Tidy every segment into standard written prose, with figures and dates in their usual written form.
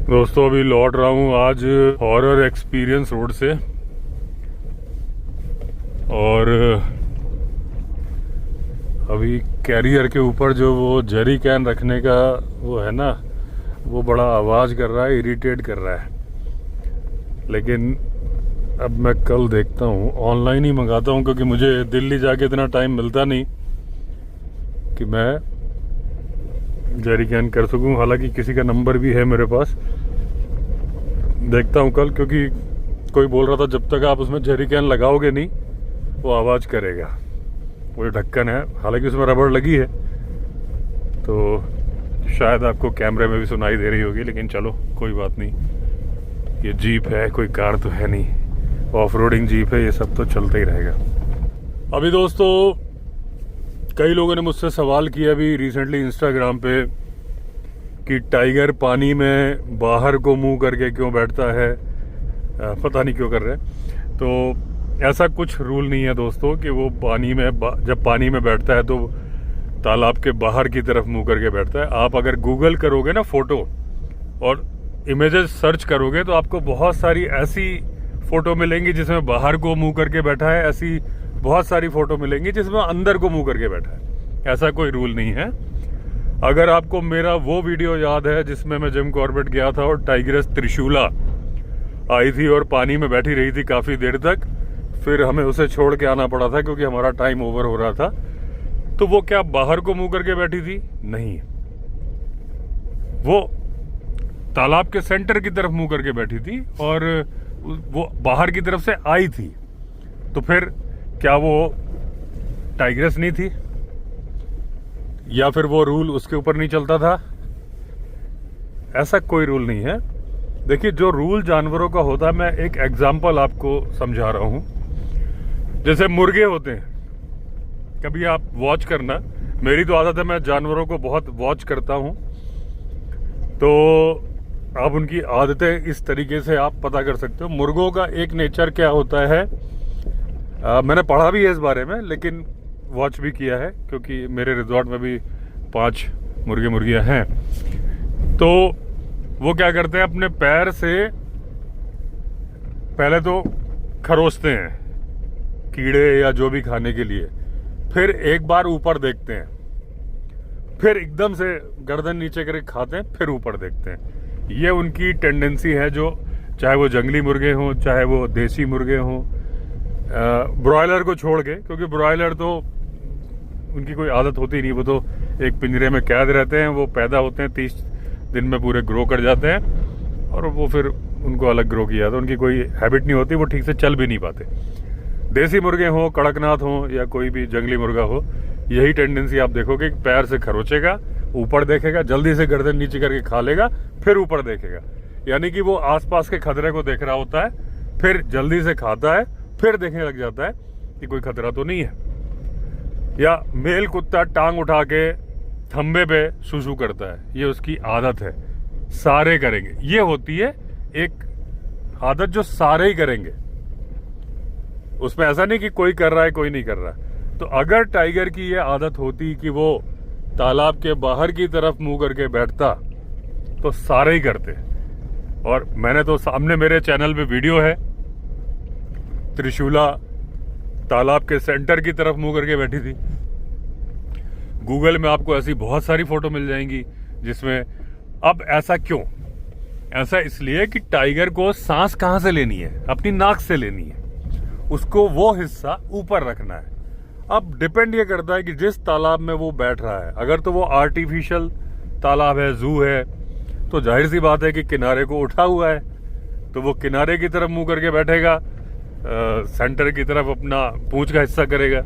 दोस्तों अभी लौट रहा हूँ आज हॉरर एक्सपीरियंस रोड से। और अभी कैरियर के ऊपर जो वो जेरी कैन रखने का वो है ना, वो बड़ा आवाज़ कर रहा है, इरिटेट कर रहा है। लेकिन अब मैं कल देखता हूँ, ऑनलाइन ही मंगाता हूँ, क्योंकि मुझे दिल्ली जाके इतना टाइम मिलता नहीं कि मैं जेरी कैन कर सकूँ। हालांकि किसी का नंबर भी है मेरे पास, देखता हूँ कल, क्योंकि कोई बोल रहा था जब तक आप उसमें जेरी कैन लगाओगे नहीं वो आवाज़ करेगा। वो जो ढक्कन है, हालांकि उसमें रबड़ लगी है तो शायद आपको कैमरे में भी सुनाई दे रही होगी, लेकिन चलो कोई बात नहीं। ये जीप है, कोई कार तो है नहीं, ऑफ रोडिंग जीप है, ये सब तो चलता ही रहेगा। अभी दोस्तों कई लोगों ने मुझसे सवाल किया अभी रिसेंटली इंस्टाग्राम पे कि टाइगर पानी में बाहर को मुंह करके क्यों बैठता है, पता नहीं क्यों कर रहे हैं। तो ऐसा कुछ रूल नहीं है दोस्तों कि वो पानी में जब पानी में बैठता है तो तालाब के बाहर की तरफ मुंह करके बैठता है। आप अगर गूगल करोगे ना फोटो और इमेजेस सर्च करोगे तो आपको बहुत सारी ऐसी फोटो मिलेंगी जिसमें बाहर को मुंह करके बैठा है, ऐसी बहुत सारी फोटो मिलेंगी जिसमें अंदर को मुंह करके बैठा है। ऐसा कोई रूल नहीं है। अगर आपको मेरा वो वीडियो याद है जिसमें मैं जिम कॉर्बेट गया था और टाइग्रेस त्रिशूला आई थी और पानी में बैठी रही थी काफी देर तक, फिर हमें उसे छोड़ के आना पड़ा था क्योंकि हमारा टाइम ओवर हो रहा था। तो वो क्या बाहर को मुंह करके बैठी थी? नहीं, वो तालाब के सेंटर की तरफ मुंह करके बैठी थी और वो बाहर की तरफ से आई थी। तो फिर क्या वो टाइग्रेस नहीं थी, या फिर वो रूल उसके ऊपर नहीं चलता था? ऐसा कोई रूल नहीं है। देखिए, जो रूल जानवरों का होता है, मैं एक एग्जांपल आपको समझा रहा हूं। जैसे मुर्गे होते हैं, कभी आप वॉच करना, मेरी तो आदत है, मैं जानवरों को बहुत वॉच करता हूं, तो आप उनकी आदतें इस तरीके से आप पता कर सकते हो। मुर्गों का एक नेचर क्या होता है, मैंने पढ़ा भी है इस बारे में, लेकिन वॉच भी किया है, क्योंकि मेरे रिजॉर्ट में भी 5 मुर्गे मुर्गियां हैं। तो वो क्या करते हैं, अपने पैर से पहले तो खरोचते हैं कीड़े या जो भी खाने के लिए, फिर एक बार ऊपर देखते हैं, फिर एकदम से गर्दन नीचे करके खाते हैं, फिर ऊपर देखते हैं। ये उनकी टेंडेंसी है, जो चाहे वो जंगली मुर्गे हों, चाहे वो देसी मुर्गे हों, ब्रॉयलर को छोड़ के, क्योंकि ब्रॉयलर तो उनकी कोई आदत होती नहीं, वो तो एक पिंजरे में कैद रहते हैं। वो पैदा होते हैं, 30 दिन में पूरे ग्रो कर जाते हैं और वो फिर उनको अलग ग्रो किया जाता है। उनकी कोई हैबिट नहीं होती, वो ठीक से चल भी नहीं पाते। देसी मुर्गे हों, कड़कनाथ हों या कोई भी जंगली मुर्गा हो, यही टेंडेंसी आप देखोगे, पैर से खरोचेगा, ऊपर देखेगा, जल्दी से गर्दन नीचे करके खा लेगा, फिर ऊपर देखेगा। यानी कि वो आसपास के खतरे को देख रहा होता है, फिर जल्दी से खाता है, फिर देखने लग जाता है कि कोई खतरा तो नहीं है। या मेल कुत्ता टांग उठा के थंबे पे सुसु करता है, ये उसकी आदत है, सारे करेंगे। ये होती है एक आदत जो सारे ही करेंगे, उसमें ऐसा नहीं कि कोई कर रहा है कोई नहीं कर रहा। तो अगर टाइगर की ये आदत होती कि वो तालाब के बाहर की तरफ मुंह करके बैठता तो सारे ही करते। और मैंने तो सामने मेरे चैनल पे वीडियो है, त्रिशूला तालाब के सेंटर की तरफ मुंह करके बैठी थी। गूगल में आपको ऐसी बहुत सारी फोटो मिल जाएंगी जिसमें। अब ऐसा क्यों? ऐसा इसलिए कि टाइगर को सांस कहां से लेनी है? अपनी नाक से लेनी है, उसको वो हिस्सा ऊपर रखना है। अब डिपेंड ये करता है कि जिस तालाब में वो बैठ रहा है। अगर तो वो आर्टिफिशियल तालाब है, जू है, तो जाहिर सी बात है कि किनारे को उठा हुआ है, तो वो किनारे की तरफ मुंह करके बैठेगा, सेंटर की तरफ अपना पूंछ का हिस्सा करेगा।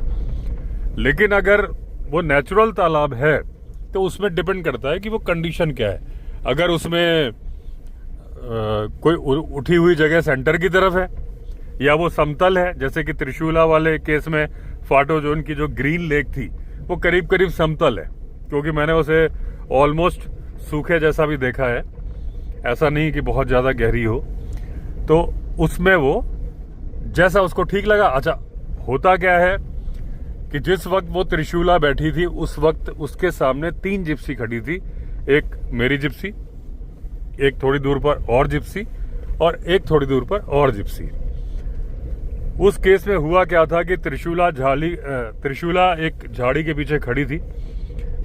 लेकिन अगर वो नेचुरल तालाब है तो उसमें डिपेंड करता है कि वो कंडीशन क्या है। अगर उसमें कोई उठी हुई जगह सेंटर की तरफ है, या वो समतल है, जैसे कि त्रिशूला वाले केस में फाटो जोन की जो ग्रीन लेक थी वो करीब करीब समतल है, क्योंकि मैंने उसे ऑलमोस्ट सूखे जैसा भी देखा है, ऐसा नहीं कि बहुत ज्यादा गहरी हो। तो उसमें वो जैसा उसको ठीक लगा। अच्छा, होता क्या है कि जिस वक्त वो त्रिशूला बैठी थी उस वक्त उसके सामने 3 जिप्सी खड़ी थी। एक मेरी जिप्सी, एक थोड़ी दूर पर और जिप्सी और एक थोड़ी दूर पर और जिप्सी। उस केस में हुआ क्या था कि त्रिशूला एक झाड़ी के पीछे खड़ी थी,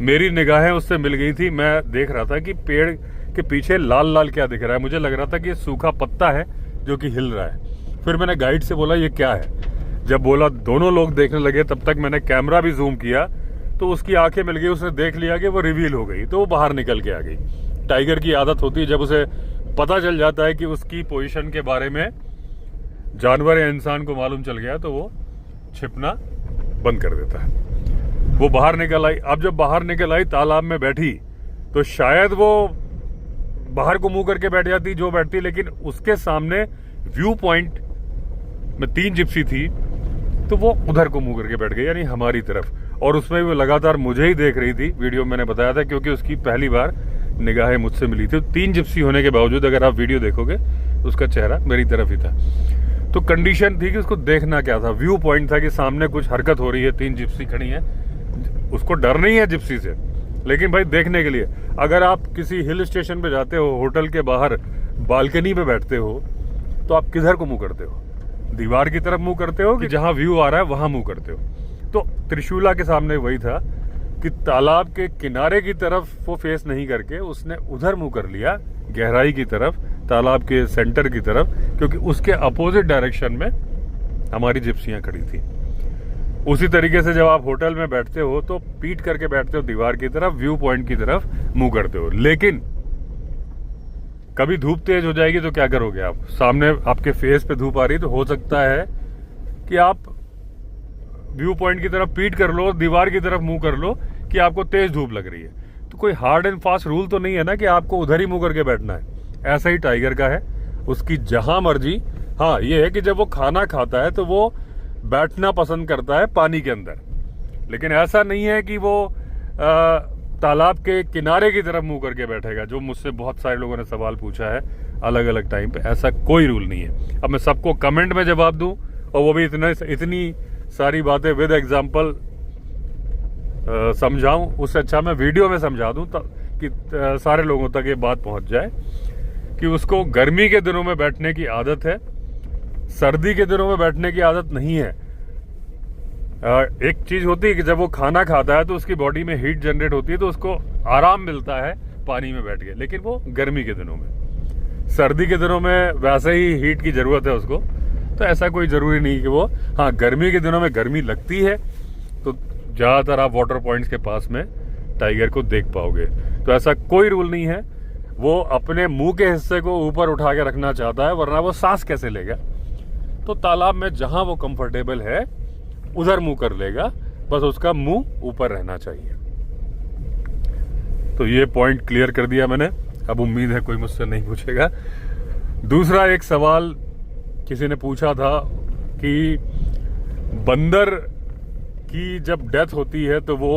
मेरी निगाहें उससे मिल गई थी। मैं देख रहा था कि पेड़ के पीछे लाल लाल क्या दिख रहा है, मुझे लग रहा था कि ये सूखा पत्ता है जो कि हिल रहा है। फिर मैंने गाइड से बोला ये क्या है, जब बोला दोनों लोग देखने लगे, तब तक मैंने कैमरा भी जूम किया तो उसकी आंखें मिल गई, उसने देख लिया कि वो रिवील हो गई, तो वो बाहर निकल के आ गई। टाइगर की आदत होती है, जब उसे पता चल जाता है कि उसकी पोजीशन के बारे में जानवर या इंसान को मालूम चल गया तो वो छिपना बंद कर देता है। वो बाहर निकल आई। अब जब बाहर निकल आई, तालाब में बैठी, तो शायद वो बाहर को मुंह करके बैठ जाती जो बैठती, लेकिन उसके सामने व्यू पॉइंट में 3 जिप्सी थी तो वो उधर को मुंह करके बैठ गई, यानी हमारी तरफ। और उसमें वो लगातार मुझे ही देख रही थी। वीडियो मैंने बताया था क्योंकि उसकी पहली बार निगाहें मुझसे मिली थी। 3 जिप्सी होने के बावजूद अगर आप वीडियो देखोगे तो उसका चेहरा मेरी तरफ ही था। तो कंडीशन थी कि उसको देखना क्या था, व्यू पॉइंट था कि सामने कुछ हरकत हो रही है, 3 जिप्सी खड़ी है। उसको डर नहीं है जिप्सी से, लेकिन भाई देखने के लिए। अगर आप किसी हिल स्टेशन पे जाते हो, होटल के बाहर बालकनी पे बैठते हो, तो आप किधर को मुंह करते हो? दीवार की तरफ मुंह करते हो कि जहां व्यू आ रहा है वहां मुंह करते हो? तो त्रिशूला के सामने वही था कि तालाब के किनारे की तरफ वो फेस नहीं करके उसने उधर मुंह कर लिया, गहराई की तरफ, तालाब के सेंटर की तरफ, क्योंकि उसके अपोजिट डायरेक्शन में हमारी जिप्सियां खड़ी थी। उसी तरीके से जब आप होटल में बैठते हो तो पीठ करके बैठते हो दीवार की तरफ, व्यू पॉइंट की तरफ मुंह करते हो। लेकिन कभी धूप तेज हो जाएगी तो क्या करोगे आप? सामने आपके फेस पे धूप आ रही तो हो सकता है कि आप व्यू पॉइंट की तरफ पीठ कर लो, दीवार की तरफ मुंह कर लो कि आपको तेज धूप लग रही है। तो कोई हार्ड एंड फास्ट रूल तो नहीं है ना कि आपको उधर ही मुंह करके बैठना है। ऐसा ही टाइगर का है, उसकी जहां मर्जी। हाँ, ये है कि जब वो खाना खाता है तो वो बैठना पसंद करता है पानी के अंदर, लेकिन ऐसा नहीं है कि वो तालाब के किनारे की तरफ मुंह करके बैठेगा, जो मुझसे बहुत सारे लोगों ने सवाल पूछा है अलग अलग टाइम पे। ऐसा कोई रूल नहीं है। अब मैं सबको कमेंट में जवाब दूं और वो भी इतनी सारी बातें विद एग्जाम्पल समझाऊं, उससे अच्छा मैं वीडियो में समझा दूं कि सारे लोगों तक ये बात पहुंच जाए कि उसको गर्मी के दिनों में बैठने की आदत है, सर्दी के दिनों में बैठने की आदत नहीं है। एक चीज होती है कि जब वो खाना खाता है तो उसकी बॉडी में हीट जनरेट होती है तो उसको आराम मिलता है पानी में बैठ के, लेकिन वो गर्मी के दिनों में। सर्दी के दिनों में वैसे ही हीट की जरूरत है उसको, तो ऐसा कोई जरूरी नहीं कि वो, हाँ गर्मी के दिनों में गर्मी लगती है तो ज्यादातर आप वाटर पॉइंट्स के पास में टाइगर को देख पाओगे। तो ऐसा कोई रूल नहीं है। वो अपने मुंह के हिस्से को ऊपर उठा के रखना चाहता है, वरना वो सांस कैसे लेगा? तो तालाब में जहां वो कंफर्टेबल है उधर मुंह कर लेगा, बस उसका मुंह ऊपर रहना चाहिए। तो ये पॉइंट क्लियर कर दिया मैंने। अब उम्मीद है कोई मुझसे नहीं पूछेगा। दूसरा एक सवाल किसी ने पूछा था कि बंदर की जब डेथ होती है तो वो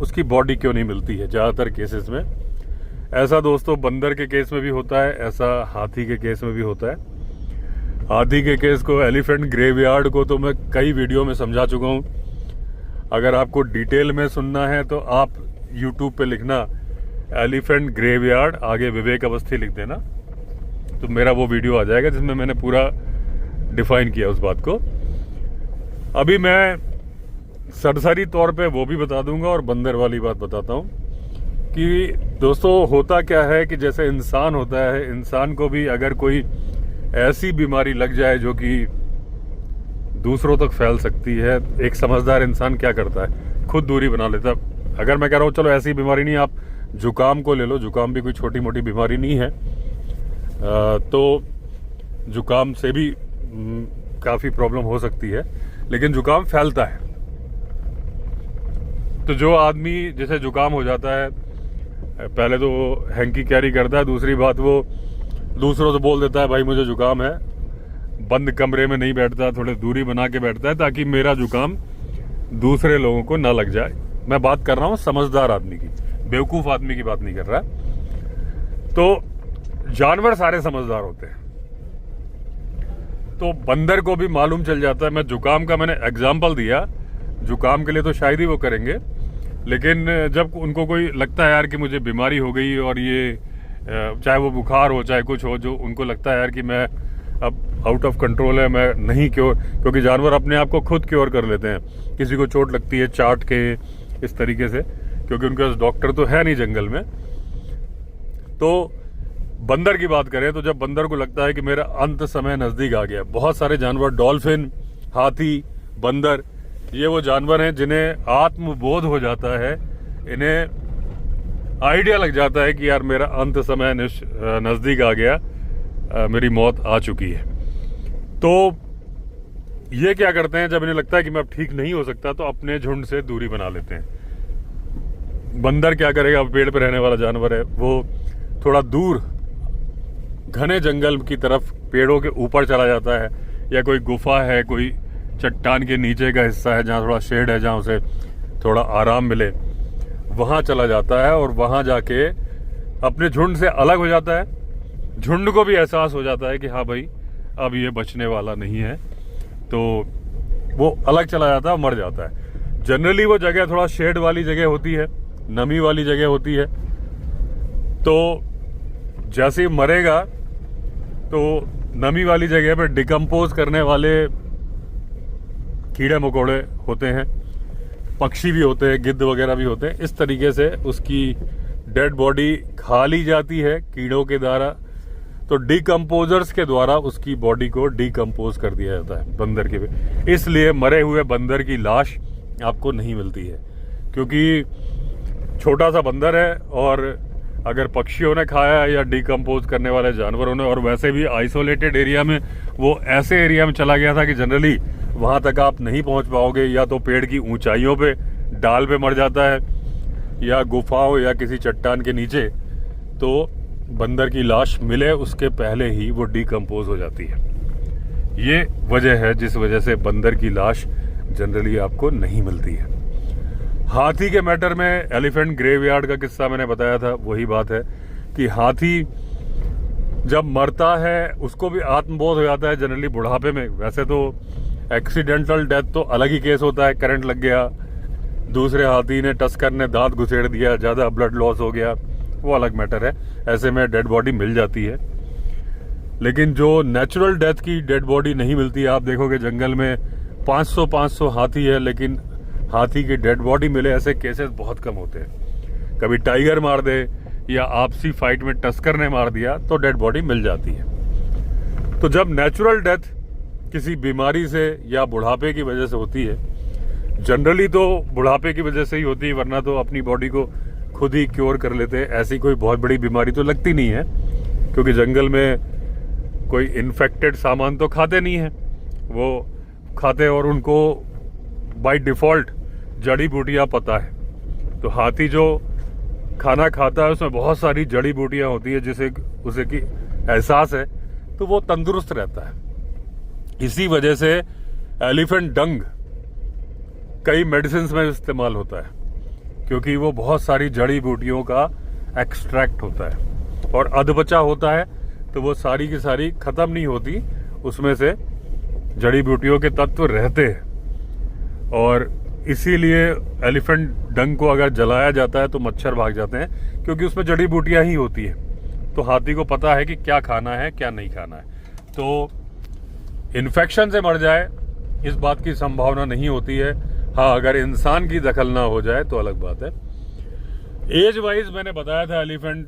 उसकी बॉडी क्यों नहीं मिलती है ज्यादातर केसेस में। ऐसा दोस्तों बंदर के केस में भी होता है, ऐसा हाथी के केस में भी होता है। हाथी के केस को, एलिफेंट ग्रेवयार्ड को तो मैं कई वीडियो में समझा चुका हूं। अगर आपको डिटेल में सुनना है तो आप यूट्यूब पे लिखना एलिफेंट ग्रेवयार्ड, आगे विवेक अवस्थी लिख देना, तो मेरा वो वीडियो आ जाएगा जिसमें मैंने पूरा डिफाइन किया उस बात को। अभी मैं सरसरी तौर पे वो भी बता दूंगा और बंदर वाली बात बताता हूं कि दोस्तों होता क्या है कि जैसे इंसान होता है, इंसान को भी अगर कोई ऐसी बीमारी लग जाए जो कि दूसरों तक फैल सकती है, एक समझदार इंसान क्या करता है? खुद दूरी बना लेता है। अगर मैं कह रहा हूँ चलो ऐसी बीमारी नहीं, आप जुकाम को ले लो, जुकाम भी कोई छोटी मोटी बीमारी नहीं है, तो जुकाम से भी काफी प्रॉब्लम हो सकती है, लेकिन जुकाम फैलता है। तो जो आदमी जैसे जुकाम हो जाता है, पहले तो हैंकी कैरी करता है, दूसरी बात वो दूसरों से बोल देता है भाई मुझे जुकाम है, बंद कमरे में नहीं बैठता, थोड़ी दूरी बना के बैठता है ताकि मेरा जुकाम दूसरे लोगों को ना लग जाए। मैं बात कर रहा हूं समझदार आदमी की, बेवकूफ आदमी की बात नहीं कर रहा। तो जानवर सारे समझदार होते हैं, तो बंदर को भी मालूम चल जाता है। मैं जुकाम का मैंने एग्जाम्पल दिया, जुकाम के लिए तो शायद ही वो करेंगे, लेकिन जब उनको कोई लगता है यार कि मुझे बीमारी हो गई और ये चाहे वो बुखार हो चाहे कुछ हो, जो उनको लगता है यार कि मैं अब आउट ऑफ कंट्रोल है, मैं नहीं क्योर, क्योंकि जानवर अपने आप को खुद क्योर कर लेते हैं। किसी को चोट लगती है चाट के इस तरीके से, क्योंकि उनके पास डॉक्टर तो है नहीं जंगल में। तो बंदर की बात करें तो जब बंदर को लगता है कि मेरा अंत समय नज़दीक आ गया, बहुत सारे जानवर, डॉल्फिन, हाथी, बंदर, ये वो जानवर हैं जिन्हें आत्मबोध हो जाता है, इन्हें आइडिया लग जाता है कि यार मेरा अंत समय नज़दीक आ गया, मेरी मौत आ चुकी है। तो ये क्या करते हैं, जब इन्हें लगता है कि मैं अब ठीक नहीं हो सकता, तो अपने झुंड से दूरी बना लेते हैं। बंदर क्या करेगा, पेड़ पर रहने वाला जानवर है, वो थोड़ा दूर घने जंगल की तरफ पेड़ों के ऊपर चला जाता है, या कोई गुफा है, कोई चट्टान के नीचे का हिस्सा है जहाँ थोड़ा शेड है, जहाँ उसे थोड़ा आराम मिले, वहाँ चला जाता है और वहाँ जाके अपने झुंड से अलग हो जाता है। झुंड को भी एहसास हो जाता है कि हाँ भाई अब ये बचने वाला नहीं है, तो वो अलग चला जाता है, मर जाता है। जनरली वो जगह थोड़ा शेड वाली जगह होती है, नमी वाली जगह होती है। तो जैसे ही मरेगा तो नमी वाली जगह पे डिकम्पोज करने वाले कीड़े मकोड़े होते हैं, पक्षी भी होते हैं, गिद्ध वगैरह भी होते हैं। इस तरीके से उसकी डेड बॉडी खा ली जाती है कीड़ों के द्वारा। तो डिकम्पोजर्स के द्वारा उसकी बॉडी को डिकम्पोज कर दिया जाता है बंदर के पे। इसलिए मरे हुए बंदर की लाश आपको नहीं मिलती है, क्योंकि छोटा सा बंदर है, और अगर पक्षियों ने खाया या डिकम्पोज करने वाले जानवरों ने, और वैसे भी आइसोलेटेड एरिया में, वो ऐसे एरिया में चला गया था कि जनरली वहाँ तक आप नहीं पहुँच पाओगे, या तो पेड़ की ऊंचाइयों पे डाल पे मर जाता है, या गुफाओं या किसी चट्टान के नीचे। तो बंदर की लाश मिले उसके पहले ही वो डिकम्पोज हो जाती है। ये वजह है जिस वजह से बंदर की लाश जनरली आपको नहीं मिलती है। हाथी के मैटर में एलिफेंट ग्रेवयार्ड का किस्सा मैंने बताया था, वही बात है कि हाथी जब मरता है उसको भी आत्मबोध हो जाता है जनरली बुढ़ापे में। वैसे तो एक्सीडेंटल डेथ तो अलग ही केस होता है, करंट लग गया, दूसरे हाथी ने, टस्कर ने दांत घुसेड़ दिया, ज़्यादा ब्लड लॉस हो गया, वो अलग मैटर है, ऐसे में डेड बॉडी मिल जाती है। लेकिन जो नेचुरल डेथ की डेड बॉडी नहीं मिलती, आप देखोगे जंगल में 500 हाथी है, लेकिन हाथी की डेड बॉडी मिले ऐसे केसेस बहुत कम होते हैं। कभी टाइगर मार दे या आपसी फाइट में टस्कर ने मार दिया तो डेड बॉडी मिल जाती है। तो जब नेचुरल डेथ किसी बीमारी से या बुढ़ापे की वजह से होती है, जनरली तो बुढ़ापे की वजह से ही होती है, वरना तो अपनी बॉडी को खुद ही क्योर कर लेते हैं। ऐसी कोई बहुत बड़ी बीमारी तो लगती नहीं है, क्योंकि जंगल में कोई इन्फेक्टेड सामान तो खाते नहीं है, वो खाते और उनको बाय डिफॉल्ट जड़ी बूटियाँ पता है। तो हाथी जो खाना खाता है उसमें बहुत सारी जड़ी बूटियाँ होती है जिसे उसे की एहसास है, तो वो तंदुरुस्त रहता है। इसी वजह से एलिफेंट डंग कई मेडिसिन में इस्तेमाल होता है, क्योंकि वो बहुत सारी जड़ी बूटियों का एक्सट्रैक्ट होता है, और अधबचा होता है तो वो सारी की सारी खत्म नहीं होती, उसमें से जड़ी बूटियों के तत्व रहते हैं। और इसीलिए एलिफेंट डंग को अगर जलाया जाता है तो मच्छर भाग जाते हैं, क्योंकि उसमें जड़ी बूटियां ही होती है। तो हाथी को पता है कि क्या खाना है क्या नहीं खाना है। तो इन्फेक्शन से मर जाए इस बात की संभावना नहीं होती है। हाँ, अगर इंसान की दखल ना हो जाए तो अलग बात है। एज वाइज मैंने बताया था एलिफेंट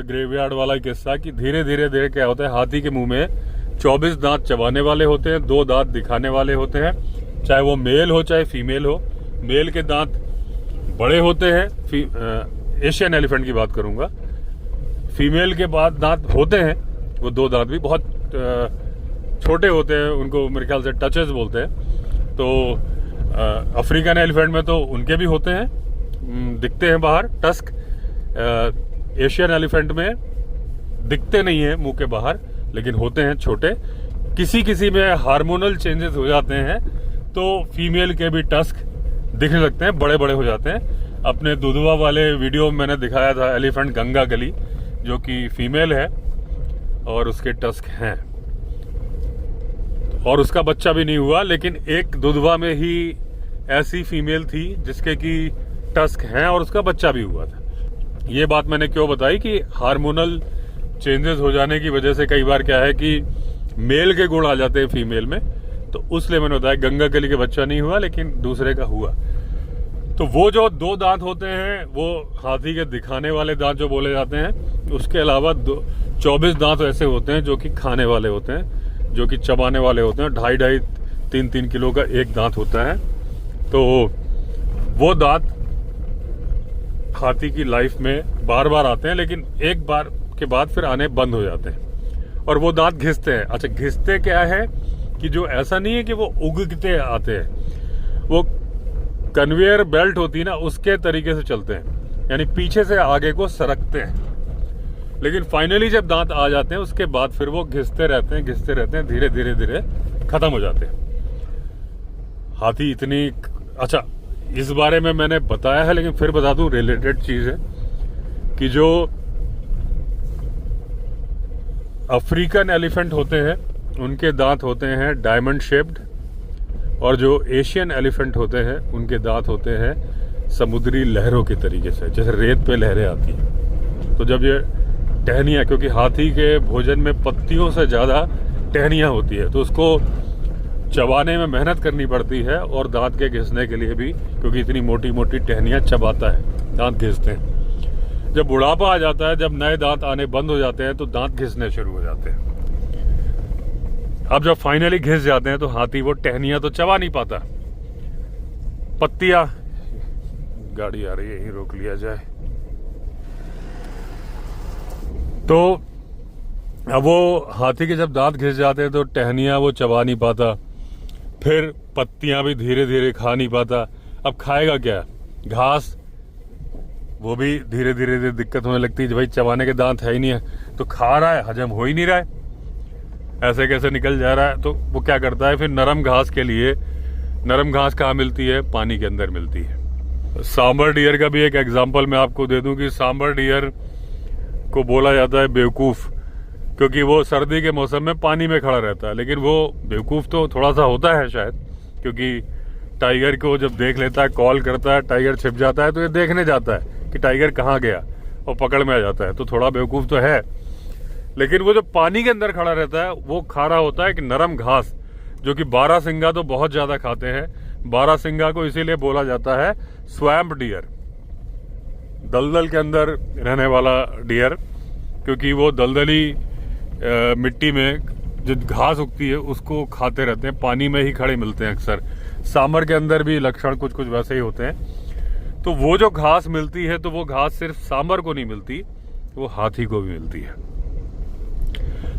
ग्रेवयार्ड वाला किस्सा कि धीरे धीरे क्या होता है, हाथी के मुंह में 24 दांत चबाने वाले होते हैं, 2 दांत दिखाने वाले होते हैं, चाहे वो मेल हो चाहे फीमेल हो। मेल के दांत बड़े होते हैं, एशियन एलिफेंट की बात करूंगा। फीमेल के बाद दांत होते हैं, वो 2 दांत भी बहुत छोटे होते हैं, उनको मेरे ख्याल से टचेस बोलते हैं। तो अफ्रीकन एलिफेंट में तो उनके भी होते हैं, दिखते हैं बाहर टस्क। एशियन एलिफेंट में दिखते नहीं है मुंह के बाहर, लेकिन होते हैं छोटे। किसी में हार्मोनल चेंजेस हो जाते हैं तो फीमेल के भी टस्क दिखने लगते हैं, बड़े बड़े हो जाते हैं। अपने दुधवा वाले वीडियो में मैंने दिखाया था एलिफेंट गंगा गली, जो कि फीमेल है और उसके टस्क हैं, और उसका बच्चा भी नहीं हुआ। लेकिन एक दुधवा में ही ऐसी फीमेल थी जिसके की टस्क हैं और उसका बच्चा भी हुआ था। ये बात मैंने क्यों बताई कि हार्मोनल चेंजेस हो जाने की वजह से कई बार क्या है कि मेल के गुण आ जाते हैं फीमेल में, तो उसलिए मैंने बताया गंगा कली के बच्चा नहीं हुआ लेकिन दूसरे का हुआ। तो वो जो 2 दांत होते हैं वो हाथी के दिखाने वाले दांत जो बोले जाते हैं, उसके अलावा 24 दांत ऐसे होते हैं जो कि खाने वाले होते हैं, जो कि चबाने वाले होते हैं। 2.5-2.5 3-3 किलो का एक दांत होता है। तो वो दांत हाथी की लाइफ में बार बार आते हैं, लेकिन एक बार के बाद फिर आने बंद हो जाते हैं और वो दांत घिसते हैं। अच्छा, घिसते क्या है कि जो ऐसा नहीं है कि वो उगते आते हैं, वो कन्वेयर बेल्ट होती है ना, उसके तरीके से चलते हैं, यानी पीछे से आगे को सरकते हैं। लेकिन फाइनली जब दांत आ जाते हैं उसके बाद फिर वो घिसते रहते हैं, धीरे धीरे धीरे खत्म हो जाते हैं। हाथी इतनी, अच्छा इस बारे में मैंने बताया है लेकिन फिर बता दूं, रिलेटेड चीज है कि जो अफ्रीकन एलिफेंट होते हैं उनके दांत होते हैं डायमंड शेप्ड, और जो एशियन एलिफेंट होते हैं उनके दांत होते हैं समुद्री लहरों के तरीके से, जैसे रेत पे लहरें आती हैं। तो जब ये टहनियाँ, क्योंकि हाथी के भोजन में पत्तियों से ज़्यादा टहनियाँ होती है, तो उसको चबाने में मेहनत करनी पड़ती है, और दांत के घिसने के लिए भी, क्योंकि इतनी मोटी मोटी टहनियाँ चबाता है, दांत घिसते हैं। जब बुढ़ापा आ जाता है, जब नए दांत आने बंद हो जाते हैं, तो दांत घिसने शुरू हो जाते हैं। अब जब फाइनली घिस जाते हैं तो हाथी वो टहनियां तो चबा नहीं पाता, पत्तियां, गाड़ी आ रही है, यहीं रोक लिया जाए। तो अब वो हाथी के जब दांत घिस जाते हैं तो टहनियां वो चबा नहीं पाता, फिर पत्तियां भी धीरे धीरे खा नहीं पाता। अब खाएगा क्या? घास, वो भी धीरे धीरे दिक्कत होने लगती है। भाई चबाने के दांत है ही नहीं है, तो खा रहा है, हजम हो ही नहीं रहा है, ऐसे कैसे निकल जा रहा है। तो वो क्या करता है, फिर नरम घास के लिए, नरम घास कहाँ मिलती है? पानी के अंदर मिलती है। सांबर डियर का भी एक एग्जांपल मैं आपको दे दूं कि सांबर डियर को बोला जाता है बेवकूफ़, क्योंकि वो सर्दी के मौसम में पानी में खड़ा रहता है। लेकिन वो बेवकूफ़ तो थोड़ा सा होता है शायद, क्योंकि टाइगर को जब देख लेता है, कॉल करता है, टाइगर छिप जाता है, तो ये देखने जाता है कि टाइगर कहाँ गया और पकड़ में आ जाता है। तो थोड़ा बेवकूफ़ तो है, लेकिन वो जो पानी के अंदर खड़ा रहता है वो खा रहा होता है कि नरम घास, जो कि बारहसिंगा तो बहुत ज्यादा खाते हैं। बारहसिंगा को इसीलिए बोला जाता है स्वैम्प डियर, दलदल के अंदर रहने वाला डियर, क्योंकि वो दलदली मिट्टी में जो घास उगती है उसको खाते रहते हैं, पानी में ही खड़े मिलते हैं अक्सर। सांबर के अंदर भी लक्षण कुछ कुछ वैसे ही होते हैं। तो वो जो घास मिलती है, तो वो घास सिर्फ सांबर को नहीं मिलती, वो हाथी को भी मिलती है।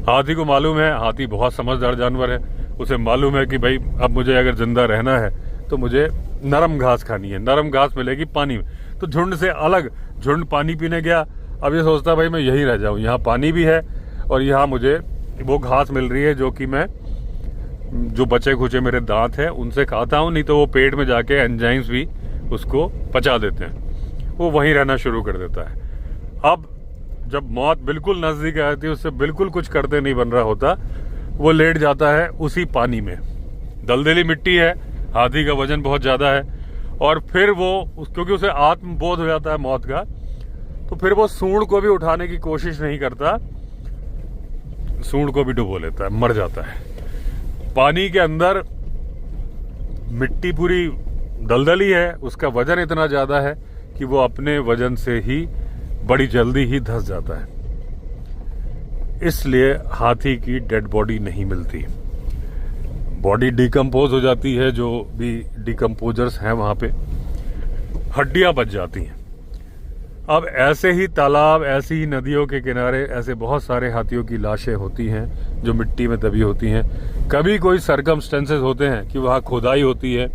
हाथी को मालूम है, हाथी बहुत समझदार जानवर है, उसे मालूम है कि भाई अब मुझे अगर जिंदा रहना है तो मुझे नरम घास खानी है, नरम घास मिलेगी पानी में। तो झुंड से अलग, झुंड पानी पीने गया, अब ये सोचता भाई मैं यहीं रह जाऊं, यहाँ पानी भी है और यहाँ मुझे वो घास मिल रही है जो कि मैं, जो बचे खुचे मेरे दांत हैं उनसे खाता हूँ, नहीं तो वो पेट में जाके एंजाइम्स भी उसको पचा देते हैं, वो वहीं रहना शुरू कर देता है। अब जब मौत बिल्कुल नजदीक आती है, उससे बिल्कुल कुछ करते नहीं बन रहा होता, वो लेट जाता है उसी पानी में। दलदली मिट्टी है, हाथी का वजन बहुत ज्यादा है, और फिर वो क्योंकि उसे आत्मबोध हो जाता है मौत का, तो फिर वो सूंड को भी उठाने की कोशिश नहीं करता, सूंड को भी डुबो लेता है, मर जाता है। पानी के अंदर मिट्टी पूरी दलदली है, उसका वजन इतना ज्यादा है कि वो अपने वजन से ही बड़ी जल्दी ही धंस जाता है, इसलिए हाथी की डेड बॉडी नहीं मिलती, बॉडी डिकम्पोज हो जाती है। जो भी डिकम्पोजर्स हैं वहां पे हड्डियां बच जाती हैं। अब ऐसे ही तालाब, ऐसी ही नदियों के किनारे ऐसे बहुत सारे हाथियों की लाशें होती हैं जो मिट्टी में दबी होती हैं। कभी कोई सर्कमस्टेंसेस होते हैं कि वहाँ खुदाई होती है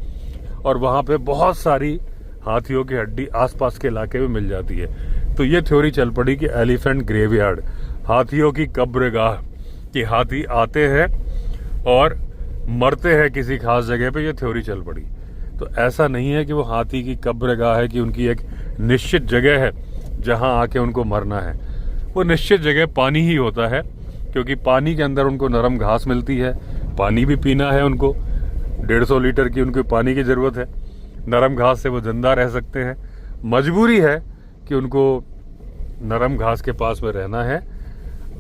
और वहाँ पे बहुत सारी हाथियों की हड्डी आसपास के इलाके में मिल जाती है। तो ये थ्योरी चल पड़ी कि एलिफेंट ग्रेवयार्ड, हाथियों की कब्रगाह, कि हाथी आते हैं और मरते हैं किसी खास जगह पे, ये थ्योरी चल पड़ी। तो ऐसा नहीं है कि वो हाथी की कब्रगाह है कि उनकी एक निश्चित जगह है जहां आके उनको मरना है। वो निश्चित जगह पानी ही होता है, क्योंकि पानी के अंदर उनको नरम घास मिलती है, पानी भी पीना है उनको, 150 लीटर की उनको पानी की ज़रूरत है, नरम घास से वो जिंदा रह सकते हैं। मजबूरी है कि उनको नरम घास के पास में रहना है,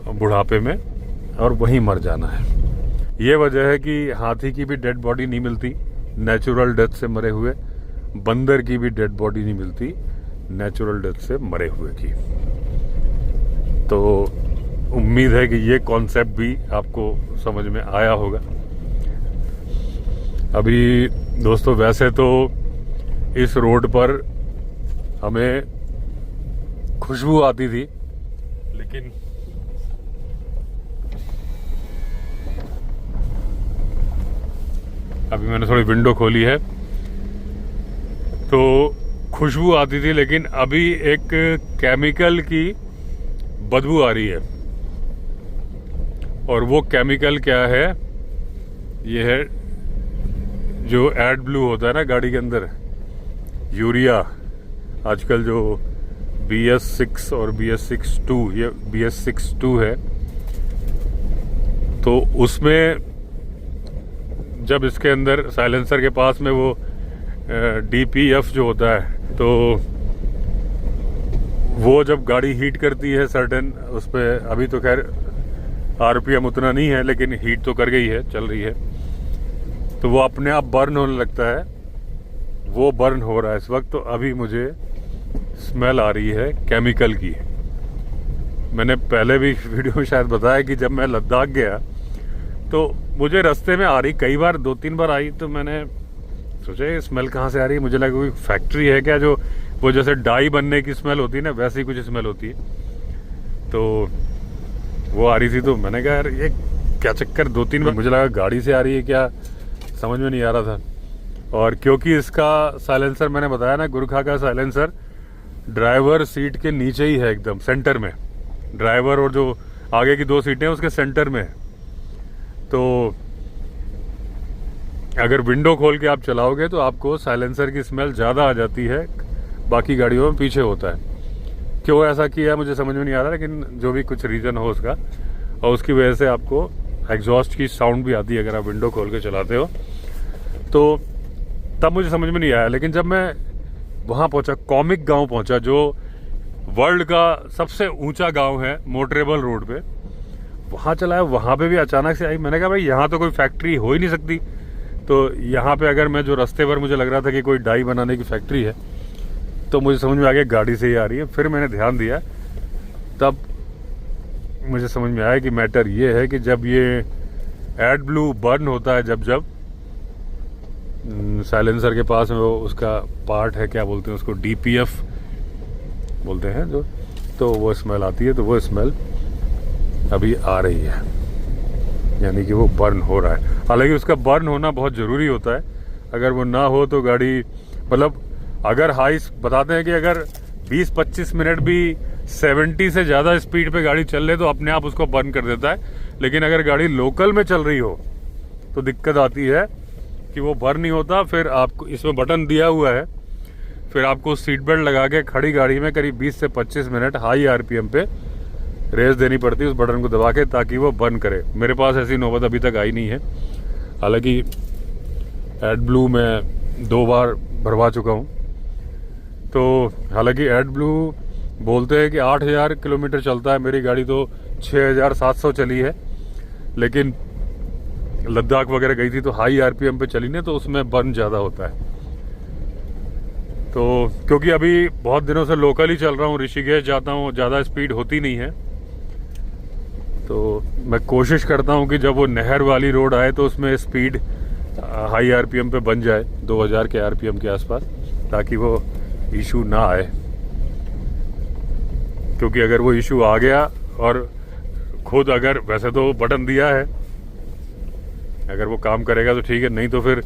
बुढ़ापे में और वहीं मर जाना है। ये वजह है कि हाथी की भी डेड बॉडी नहीं मिलती नेचुरल डेथ से मरे हुए, बंदर की भी डेड बॉडी नहीं मिलती नेचुरल डेथ से मरे हुए की। तो उम्मीद है कि ये कॉन्सेप्ट भी आपको समझ में आया होगा। अभी दोस्तों वैसे तो इस रोड पर हमें खुशबू आती थी, लेकिन अभी मैंने थोड़ी विंडो खोली है तो खुशबू आती थी, लेकिन अभी एक केमिकल की बदबू आ रही है। और वो केमिकल क्या है? ये है जो एड ब्लू होता है ना गाड़ी के अंदर, यूरिया। आजकल जो BS6 और BS6-2, ये BS6-2 है, तो उसमें जब इसके अंदर साइलेंसर के पास में वो DPF जो होता है, तो वो जब गाड़ी हीट करती है सर्टेन उस पर, अभी तो खैर RPM उतना नहीं है लेकिन हीट तो कर गई है, चल रही है, तो वो अपने आप बर्न होने लगता है। वो बर्न हो रहा है इस वक्त। तो अभी मुझे स्मेल आ रही है केमिकल की। मैंने पहले भी वीडियो में शायद बताया कि जब मैं लद्दाख गया तो मुझे रास्ते में आ रही, कई बार 2-3 बार आई, तो मैंने सोचा ये स्मेल कहाँ से आ रही है। मुझे लगा कोई फैक्ट्री है क्या, जो वो जैसे डाई बनने की स्मेल होती है ना, वैसी कुछ स्मेल होती है। तो वो आ रही थी, तो मैंने कहा यार ये क्या चक्कर, 2-3 बार मुझे लगा गाड़ी से आ रही है क्या, समझ में नहीं आ रहा था। और क्योंकि इसका साइलेंसर मैंने बताया ना, गुरखा का साइलेंसर ड्राइवर सीट के नीचे ही है, एकदम सेंटर में। ड्राइवर और जो आगे की 2 सीटें हैं उसके सेंटर में है। तो अगर विंडो खोल के आप चलाओगे तो आपको साइलेंसर की स्मेल ज़्यादा आ जाती है, बाकी गाड़ियों में पीछे होता है। क्यों ऐसा किया मुझे समझ में नहीं आ रहा, लेकिन जो भी कुछ रीज़न हो उसका, और उसकी वजह से आपको एग्जॉस्ट की साउंड भी आती है अगर आप विंडो खोल के चलाते हो। तो तब मुझे समझ में नहीं आया, लेकिन जब मैं वहाँ पहुँचा, कॉमिक गांव पहुँचा, जो वर्ल्ड का सबसे ऊंचा गांव है मोटरेबल रोड पे, वहाँ चलाया, वहाँ पे भी अचानक से आई। मैंने कहा भाई यहाँ तो कोई फैक्ट्री हो ही नहीं सकती। तो यहाँ पे अगर मैं जो रास्ते पर मुझे लग रहा था कि कोई डाई बनाने की फैक्ट्री है, तो मुझे समझ में आ गया गाड़ी से ही आ रही है। फिर मैंने ध्यान दिया, तब मुझे समझ में आया कि मैटर ये है कि जब ये एड ब्लू बर्न होता है, जब साइलेंसर के पास में वो उसका पार्ट है, क्या बोलते हैं उसको, DPF बोलते हैं जो, तो वो स्मेल आती है। तो वो स्मेल अभी आ रही है, यानी कि वो बर्न हो रहा है। हालांकि उसका बर्न होना बहुत ज़रूरी होता है। अगर वो ना हो तो गाड़ी, मतलब अगर हाई बताते हैं कि अगर 20-25 मिनट भी 70 से ज़्यादा स्पीड पे गाड़ी चल ले तो अपने आप उसको बर्न कर देता है। लेकिन अगर गाड़ी लोकल में चल रही हो तो दिक्कत आती है कि वो बर्न नहीं होता। फिर आपको इसमें बटन दिया हुआ है, फिर आपको सीट बेल्ट लगा के खड़ी गाड़ी में करीब 20 से 25 मिनट हाई RPM पे रेस देनी पड़ती है उस बटन को दबा के, ताकि वो बर्न करे। मेरे पास ऐसी नौबत अभी तक आई नहीं है। हालांकि एड ब्लू मैं 2 बार भरवा चुका हूँ। तो हालांकि एड ब्लू बोलते हैं कि 8000 किलोमीटर चलता है, मेरी गाड़ी तो 6700 चली है। लेकिन लद्दाख वगैरह गई थी तो हाई RPM पे चली ना, तो उसमें बर्न ज़्यादा होता है। तो क्योंकि अभी बहुत दिनों से लोकल ही चल रहा हूँ, ऋषिकेश जाता हूँ, ज़्यादा स्पीड होती नहीं है। तो मैं कोशिश करता हूँ कि जब वो नहर वाली रोड आए तो उसमें स्पीड हाई RPM पे बन जाए, 2000 के RPM के आसपास, ताकि वो इशू ना आए। क्योंकि अगर वो इशू आ गया, और खुद अगर वैसे तो बटन दिया है, अगर वो काम करेगा तो ठीक है, नहीं तो फिर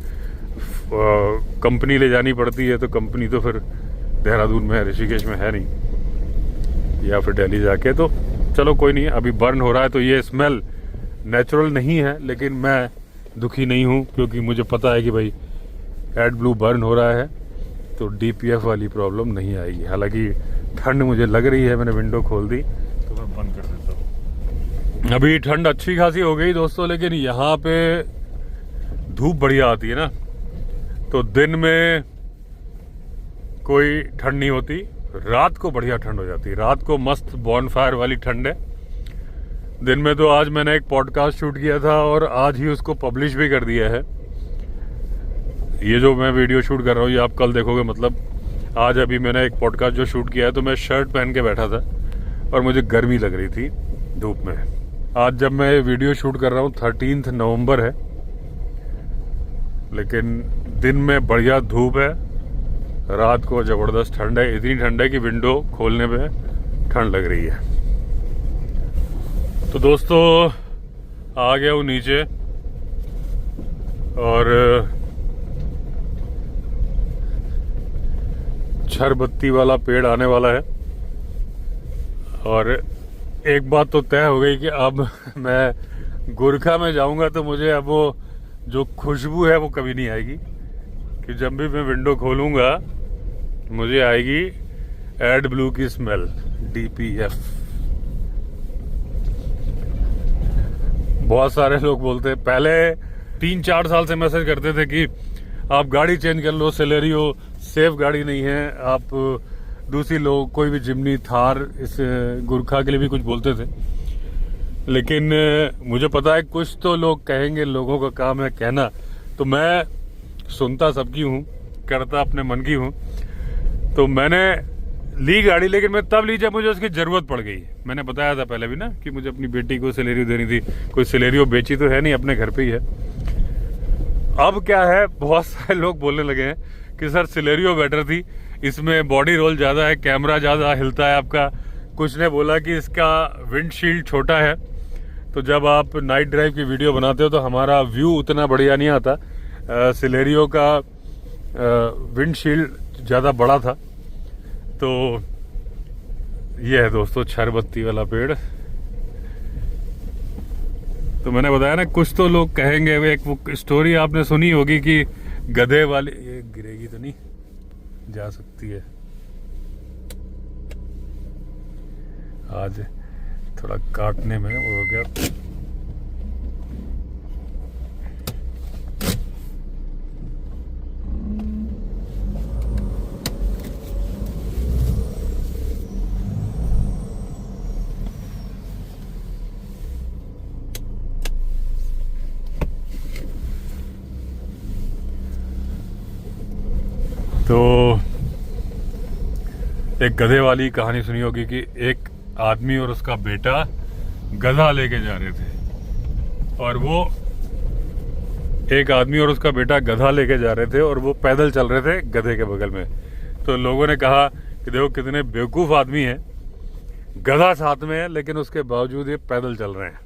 कंपनी ले जानी पड़ती है। तो कंपनी तो फिर देहरादून में है, ऋषिकेश में है नहीं, या फिर दिल्ली जाके। तो चलो कोई नहीं, अभी बर्न हो रहा है तो ये स्मेल नेचुरल नहीं है, लेकिन मैं दुखी नहीं हूँ, क्योंकि मुझे पता है कि भाई एड ब्लू बर्न हो रहा है तो DPF वाली प्रॉब्लम नहीं आएगी। हालांकि ठंड मुझे लग रही है, मैंने विंडो खोल दी तो मैं बंद कर देता हूँ। अभी ठंड अच्छी खासी हो गई दोस्तों, लेकिन यहाँ पे धूप बढ़िया आती है ना, तो दिन में कोई ठंड नहीं होती, रात को बढ़िया ठंड हो जाती है। रात को मस्त बॉनफायर वाली ठंड है। दिन में तो आज मैंने एक पॉडकास्ट शूट किया था और आज ही उसको पब्लिश भी कर दिया है। ये जो मैं वीडियो शूट कर रहा हूँ ये आप कल देखोगे। मतलब आज अभी मैंने एक पॉडकास्ट जो शूट किया है तो मैं शर्ट पहन के बैठा था और मुझे गर्मी लग रही थी धूप में। आज जब मैं वीडियो शूट कर रहा हूँ 13 नवंबर है, लेकिन दिन में बढ़िया धूप है, रात को ज़बरदस्त ठंड है। इतनी ठंड है कि विंडो खोलने पे ठंड लग रही है। तो दोस्तों आ गया हूँ नीचे और छरबत्ती वाला पेड़ आने वाला है। और एक बात तो तय हो गई कि अब मैं गोरखा में जाऊंगा तो मुझे अब वो जो खुशबू है वो कभी नहीं आएगी कि जब भी मैं विंडो खोलूंगा मुझे आएगी एड ब्लू की स्मेल, DPF। बहुत सारे लोग बोलते हैं, पहले 3-4 साल से मैसेज करते थे कि आप गाड़ी चेंज कर लो, सेलेरियो सेफ गाड़ी नहीं है, आप दूसरी लोग कोई भी जिम्नी, थार, इस गुरखा के लिए भी कुछ बोलते थे। लेकिन मुझे पता है कुछ तो लोग कहेंगे, लोगों का काम है कहना, तो मैं सुनता सबकी हूँ, करता अपने मन की हूँ। तो मैंने ली गाड़ी, लेकिन मैं तब ली जब मुझे उसकी ज़रूरत पड़ गई। मैंने बताया था पहले भी ना कि मुझे अपनी बेटी को सेलेरियो देनी थी। कोई सेलेरियो बेची तो है नहीं, अपने घर पे ही है। अब क्या है, बहुत सारे लोग बोलने लगे हैं कि सर सेलेरियो बेटर थी, इसमें बॉडी रोल ज़्यादा है, कैमरा ज़्यादा हिलता है आपका। कुछ ने बोला कि इसका विंडशील्ड छोटा है, तो जब आप नाइट ड्राइव की वीडियो बनाते हो तो हमारा व्यू उतना बढ़िया नहीं आता। सेलेरियो का विंडशील्ड ज़्यादा बड़ा था। तो ये है दोस्तों छरबत्ती वाला पेड़। तो मैंने बताया ना कुछ तो लोग कहेंगे। एक वो स्टोरी आपने सुनी होगी कि गधे वाली, ये गिरेगी तो नहीं, जा सकती है। आज थोड़ा काटने में वो हो गया। तो एक गधे वाली कहानी सुनी होगी कि एक आदमी और उसका बेटा गधा लेके जा रहे थे, और वो एक आदमी और उसका बेटा गधा लेके जा रहे थे और वो पैदल चल रहे थे गधे के बगल में। तो लोगों ने कहा कि देखो कितने बेवकूफ़ आदमी हैं, गधा साथ में है लेकिन उसके बावजूद ये पैदल चल रहे हैं।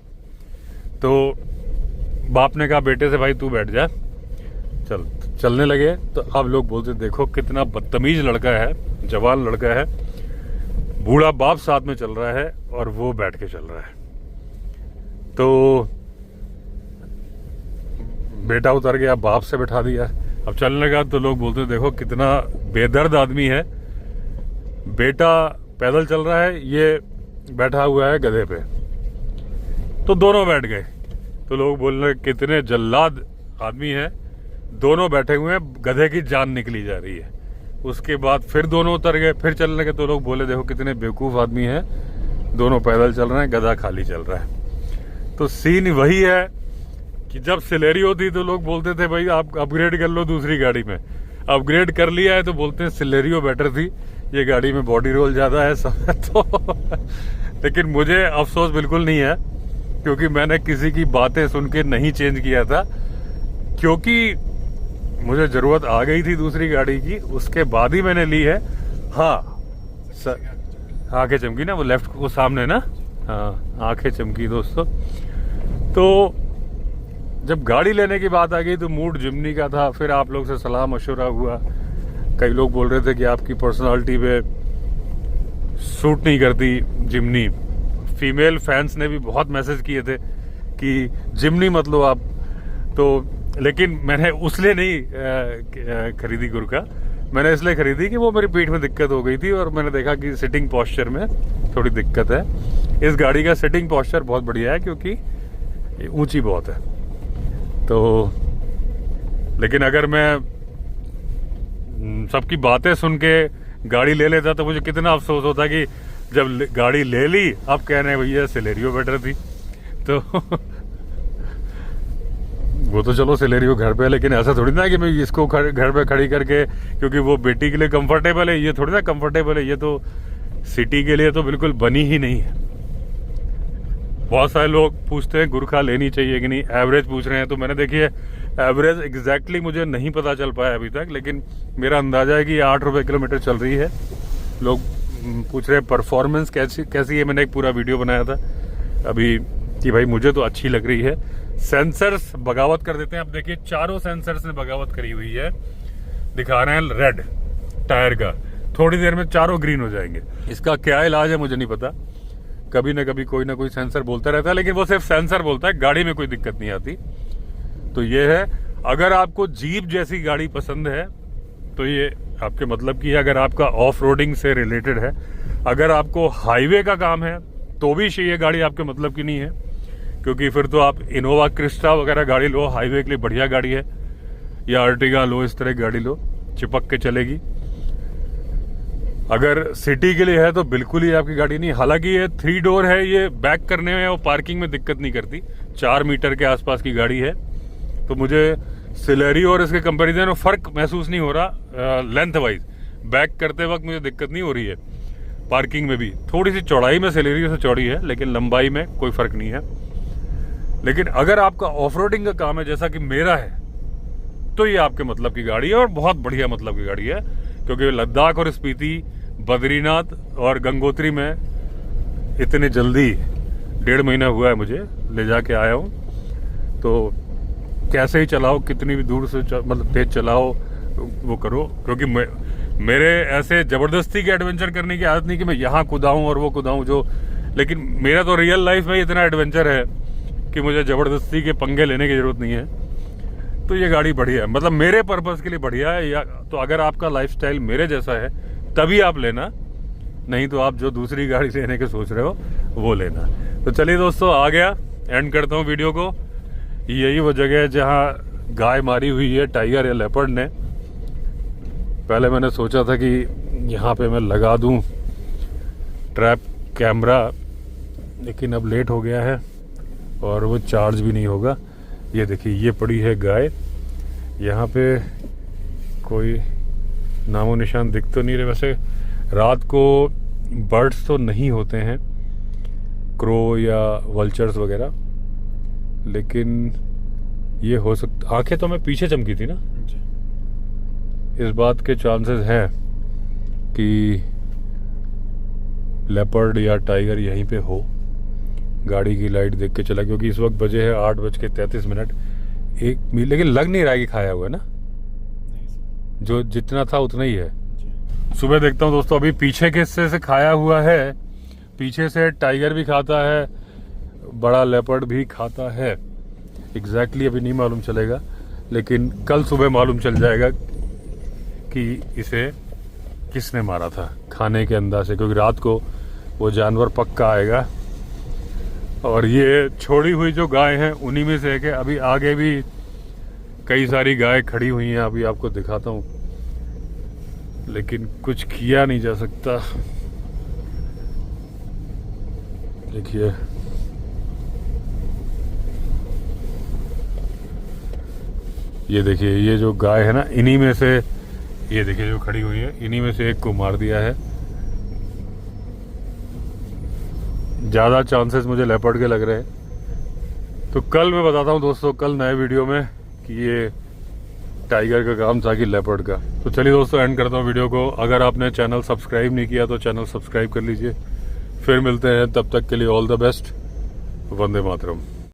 तो बाप ने कहा बेटे से, भाई तू बैठ जा, चलने लगे। तो अब लोग बोलते देखो कितना बदतमीज लड़का है, जवान लड़का है, बूढ़ा बाप साथ में चल रहा है और वो बैठ के चल रहा है। तो बेटा उतर गया, बाप से बैठा दिया, अब चलने लगा। तो लोग बोलते देखो कितना बेदर्द आदमी है, बेटा पैदल चल रहा है, ये बैठा हुआ है गधे पे। तो दोनों बैठ गए। तो लोग बोल रहे कितने जल्लाद आदमी है, दोनों बैठे हुए हैं, गधे की जान निकली जा रही है। उसके बाद फिर दोनों उतर गए, फिर चलने लगे। तो लोग बोले देखो कितने बेवकूफ़ आदमी हैं, दोनों पैदल चल रहे हैं, गधा खाली चल रहा है। तो सीन वही है कि जब सेलेरियो थी तो लोग बोलते थे भाई आप अपग्रेड कर लो दूसरी गाड़ी में। अपग्रेड कर लिया है तो बोलते हैं सेलेरियो बेटर थी, ये गाड़ी में बॉडी रोल ज़्यादा है सब। तो लेकिन मुझे अफसोस बिल्कुल नहीं है, क्योंकि मैंने किसी की बातें सुन के नहीं चेंज किया था, क्योंकि मुझे ज़रूरत आ गई थी दूसरी गाड़ी की, उसके बाद ही मैंने ली है। हाँ आंखें चमकी ना, वो लेफ्ट को सामने ना, हाँ आंखें चमकी दोस्तों। तो जब गाड़ी लेने की बात आ गई तो मूड जिम्नी का था। फिर आप लोग से सलाह मशवरा हुआ, कई लोग बोल रहे थे कि आपकी पर्सनालिटी पे सूट नहीं करती जिम्नी। फीमेल फैंस ने भी बहुत मैसेज किए थे कि जिम्नी मत लो आप। तो लेकिन मैंने उसलिए नहीं खरीदी गुरखा, मैंने इसलिए खरीदी कि वो मेरी पीठ में दिक्कत हो गई थी और मैंने देखा कि सिटिंग पोस्चर में थोड़ी दिक्कत है। इस गाड़ी का सिटिंग पोस्चर बहुत बढ़िया है क्योंकि ऊंची बहुत है। तो लेकिन अगर मैं सबकी बातें सुन के गाड़ी ले लेता तो मुझे कितना अफसोस होता कि जब गाड़ी ले ली अब कह रहे हैं भैया सेलेरियो बेटर थी। तो वो तो चलो सिलेरियो घर पे है, लेकिन ऐसा थोड़ी ना कि मैं इसको घर पे खड़ी करके, क्योंकि वो बेटी के लिए कंफर्टेबल है, ये थोड़ी ना कंफर्टेबल है, ये तो सिटी के लिए तो बिल्कुल बनी ही नहीं है। बहुत सारे लोग पूछते हैं गुरखा लेनी चाहिए कि नहीं, एवरेज पूछ रहे हैं। तो मैंने देखिए एवरेज एग्जैक्टली मुझे नहीं पता चल पाया अभी तक, लेकिन मेरा अंदाजा है कि 8 रुपये किलोमीटर चल रही है। लोग पूछ रहे हैं परफॉर्मेंस कैसी है। मैंने एक पूरा वीडियो बनाया था अभी कि भाई मुझे तो अच्छी लग रही है। सेंसर्स बगावत कर देते हैं। अब देखिए चारों सेंसर्स ने बगावत करी हुई है, दिखा रहे हैं रेड टायर का, थोड़ी देर में चारों ग्रीन हो जाएंगे। इसका क्या इलाज है मुझे नहीं पता, कभी ना कभी कोई ना कोई सेंसर बोलता रहता है, लेकिन वो सिर्फ सेंसर बोलता है, गाड़ी में कोई दिक्कत नहीं आती। तो ये है, अगर आपको जीप जैसी गाड़ी पसंद है तो ये आपके मतलब की है। अगर आपका ऑफ रोडिंग से रिलेटेड है, अगर आपको हाईवे का काम है तो भी ये गाड़ी आपके मतलब की नहीं है, क्योंकि फिर तो आप इनोवा क्रिस्टा वगैरह गाड़ी लो, हाईवे के लिए बढ़िया गाड़ी है, या अर्टिगा लो, इस तरह की गाड़ी लो, चिपक के चलेगी। अगर सिटी के लिए है तो बिल्कुल ही आपकी गाड़ी नहीं। हालांकि ये 3 डोर है, ये बैक करने में और पार्किंग में दिक्कत नहीं करती, 4 मीटर के आसपास की गाड़ी है। तो मुझे सिलेरियो और इसके कंपैरिजन में फर्क महसूस नहीं हो रहा। लेंथ वाइज बैक करते वक्त मुझे दिक्कत नहीं हो रही है। पार्किंग में भी थोड़ी सी चौड़ाई में सिलेरियो से चौड़ी है, लेकिन लंबाई में कोई फर्क नहीं है। लेकिन अगर आपका ऑफ रोडिंग का काम है जैसा कि मेरा है, तो ये आपके मतलब की गाड़ी है, और बहुत बढ़िया मतलब की गाड़ी है। क्योंकि लद्दाख और स्पीति, बद्रीनाथ और गंगोत्री में इतने जल्दी 1.5 महीना हुआ है मुझे ले जाके आया हूँ। तो कैसे ही चलाओ, कितनी भी दूर से मतलब तेज चलाओ, वो करो। क्योंकि मेरे ऐसे जबरदस्ती के एडवेंचर करने की आदत नहीं कि मैं यहाँ कुदाऊँ और वो कुदाऊँ जो, लेकिन मेरा तो रियल लाइफ में इतना एडवेंचर है कि मुझे जबरदस्ती के पंगे लेने की जरूरत नहीं है। तो ये गाड़ी बढ़िया है, मतलब मेरे पर्पस के लिए बढ़िया है। या तो अगर आपका लाइफस्टाइल मेरे जैसा है तभी आप लेना, नहीं तो आप जो दूसरी गाड़ी लेने के सोच रहे हो वो लेना। तो चलिए दोस्तों, आ गया, एंड करता हूँ वीडियो को। यही वो जगह है जहाँ गाय मारी हुई है टाइगर या लेपर्ड ने। पहले मैंने सोचा था कि यहाँ पे मैं लगा दूँ ट्रैप कैमरा, लेकिन अब लेट हो गया है और वो चार्ज भी नहीं होगा। ये देखिए, ये पड़ी है गाय, यहाँ पे कोई नामो निशान दिख तो नहीं रहे। वैसे रात को बर्ड्स तो नहीं होते हैं, क्रो या वल्चर्स वगैरह, लेकिन ये हो सकता, आंखें तो मैं पीछे चमकी थी ना, इस बात के चांसेस हैं कि लेपर्ड या टाइगर यहीं पे हो। गाड़ी की लाइट देख के चला, क्योंकि इस वक्त बजे है 8:33। 1 मील, लेकिन लग नहीं रहा कि खाया हुआ है ना, जो जितना था उतना ही है। सुबह देखता हूँ दोस्तों, अभी पीछे के हिस्से से खाया हुआ है, पीछे से टाइगर भी खाता है, बड़ा लेपर्ड भी खाता है। एग्जैक्टली अभी नहीं मालूम चलेगा, लेकिन कल सुबह मालूम चल जाएगा कि इसे किसने मारा था, खाने के अंदाज से, क्योंकि रात को वो जानवर पक्का आएगा। और ये छोड़ी हुई जो गाय हैं उन्हीं में से है कि अभी आगे भी कई सारी गाय खड़ी हुई हैं, अभी आपको दिखाता हूँ, लेकिन कुछ किया नहीं जा सकता। देखिए, ये देखिए, ये जो गाय है ना, इन्हीं में से, ये देखिए जो खड़ी हुई है, इन्हीं में से एक को मार दिया है। ज़्यादा चांसेस मुझे लेपर्ड के लग रहे हैं। तो कल मैं बताता हूँ दोस्तों, कल नए वीडियो में, कि ये टाइगर का काम था कि लेपर्ड का। तो चलिए दोस्तों, एंड करता हूँ वीडियो को। अगर आपने चैनल सब्सक्राइब नहीं किया तो चैनल सब्सक्राइब कर लीजिए। फिर मिलते हैं, तब तक के लिए all the best. Vande Mataram.